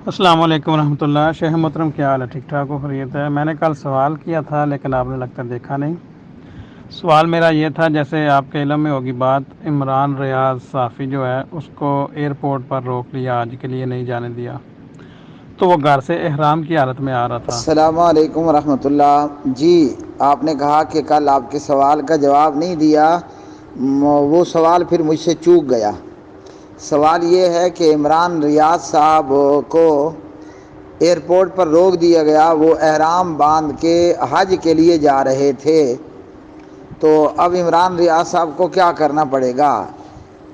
السلام علیکم ورحمۃ اللہ۔ شیخ محترم کیا حال ہے؟ ٹھیک ٹھاک ہو؟ خیریت ہے؟ میں نے کل سوال کیا تھا لیکن آپ نے لگتا دیکھا نہیں۔ سوال میرا یہ تھا، جیسے آپ کے علم میں ہوگی بات، عمران ریاض صافی جو ہے اس کو ایئرپورٹ پر روک لیا، آج کے لیے نہیں جانے دیا، تو وہ گھر سے احرام کی حالت میں آ رہا تھا۔ السلام علیکم ورحمۃ اللہ جی۔ آپ نے کہا کہ کل آپ کے سوال کا جواب نہیں دیا، وہ سوال پھر مجھ سے چوک گیا۔ سوال یہ ہے کہ عمران ریاض صاحب کو ایئرپورٹ پر روک دیا گیا، وہ احرام باندھ کے حج کے لیے جا رہے تھے، تو اب عمران ریاض صاحب کو کیا کرنا پڑے گا؟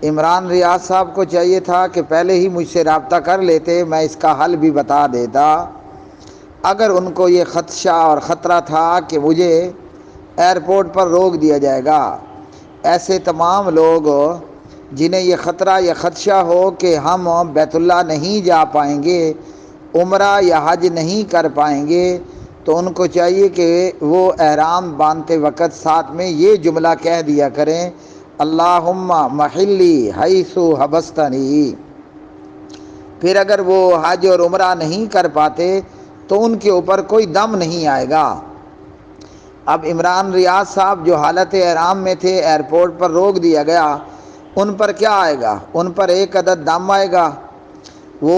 عمران ریاض صاحب کو چاہیے تھا کہ پہلے ہی مجھ سے رابطہ کر لیتے، میں اس کا حل بھی بتا دیتا۔ اگر ان کو یہ خدشہ اور خطرہ تھا کہ مجھے ایئرپورٹ پر روک دیا جائے گا، ایسے تمام لوگ جنہیں یہ خطرہ یا خدشہ ہو کہ ہم بیت اللہ نہیں جا پائیں گے، عمرہ یا حج نہیں کر پائیں گے، تو ان کو چاہیے کہ وہ احرام باندھتے وقت ساتھ میں یہ جملہ کہہ دیا کریں، اللہم محلی حیث حبستنی۔ پھر اگر وہ حج اور عمرہ نہیں کر پاتے تو ان کے اوپر کوئی دم نہیں آئے گا۔ اب عمران ریاض صاحب جو حالت احرام میں تھے، ایئرپورٹ پر روک دیا گیا، ان پر کیا آئے گا؟ ان پر ایک عدد دم آئے گا۔ وہ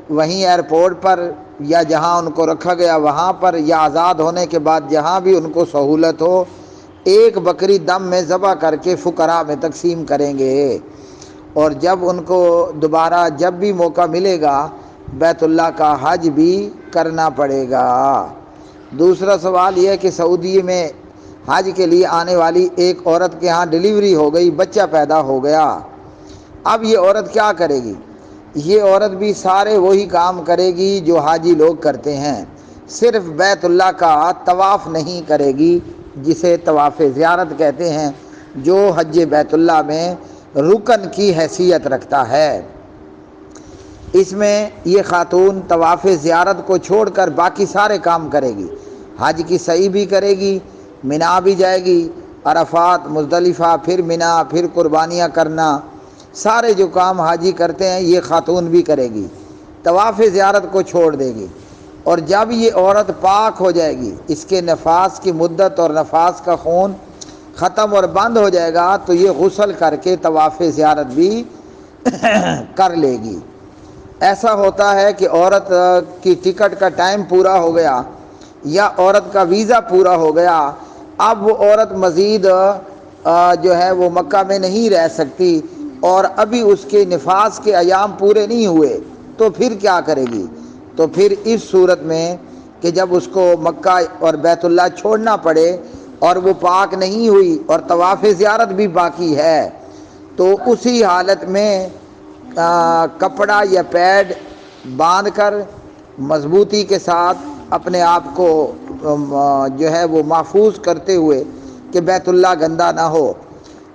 وہیں ایئرپورٹ پر یا جہاں ان کو رکھا گیا وہاں پر، یا آزاد ہونے کے بعد جہاں بھی ان کو سہولت ہو، ایک بکری دم میں ذبح کر کے فقراء میں تقسیم کریں گے، اور جب ان کو دوبارہ جب بھی موقع ملے گا بیت اللہ کا حج بھی کرنا پڑے گا۔ دوسرا سوال یہ ہے کہ سعودی میں حج کے لیے آنے والی ایک عورت کے ہاں ڈیلیوری ہو گئی، بچہ پیدا ہو گیا، اب یہ عورت کیا کرے گی؟ یہ عورت بھی سارے وہی کام کرے گی جو حاجی لوگ کرتے ہیں، صرف بیت اللہ کا طواف نہیں کرے گی، جسے طواف زیارت کہتے ہیں، جو حج بیت اللہ میں رکن کی حیثیت رکھتا ہے۔ اس میں یہ خاتون طواف زیارت کو چھوڑ کر باقی سارے کام کرے گی، حج کی سعی بھی کرے گی، مینا بھی جائے گی، عرفات، مزدلفہ، پھر مینا، پھر قربانیاں کرنا، سارے جو کام حاجی کرتے ہیں یہ خاتون بھی کرے گی، طواف زیارت کو چھوڑ دے گی۔ اور جب یہ عورت پاک ہو جائے گی، اس کے نفاس کی مدت اور نفاس کا خون ختم اور بند ہو جائے گا، تو یہ غسل کر کے طواف زیارت بھی کر لے گی۔ ایسا ہوتا ہے کہ عورت کی ٹکٹ کا ٹائم پورا ہو گیا یا عورت کا ویزا پورا ہو گیا، اب وہ عورت مزید جو ہے وہ مکہ میں نہیں رہ سکتی، اور ابھی اس کے نفاس کے ایام پورے نہیں ہوئے، تو پھر کیا کرے گی؟ تو پھر اس صورت میں کہ جب اس کو مکہ اور بیت اللہ چھوڑنا پڑے اور وہ پاک نہیں ہوئی اور طواف زیارت بھی باقی ہے، تو اسی حالت میں کپڑا یا پیڈ باندھ کر مضبوطی کے ساتھ اپنے آپ کو جو ہے وہ محفوظ کرتے ہوئے کہ بیت اللہ گندہ نہ ہو،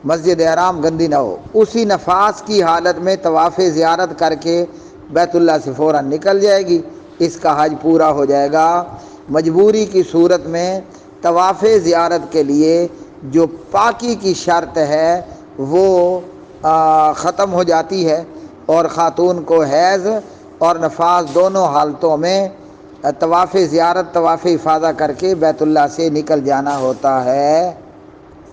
مسجد حرام گندی نہ ہو، اسی نفاس کی حالت میں طواف زیارت کر کے بیت اللہ سے فوراً نکل جائے گی، اس کا حج پورا ہو جائے گا۔ مجبوری کی صورت میں طواف زیارت کے لیے جو پاکی کی شرط ہے وہ ختم ہو جاتی ہے، اور خاتون کو حیض اور نفاس دونوں حالتوں میں طواف زیارت، طواف افاضہ کر کے بیت اللہ سے نکل جانا ہوتا ہے۔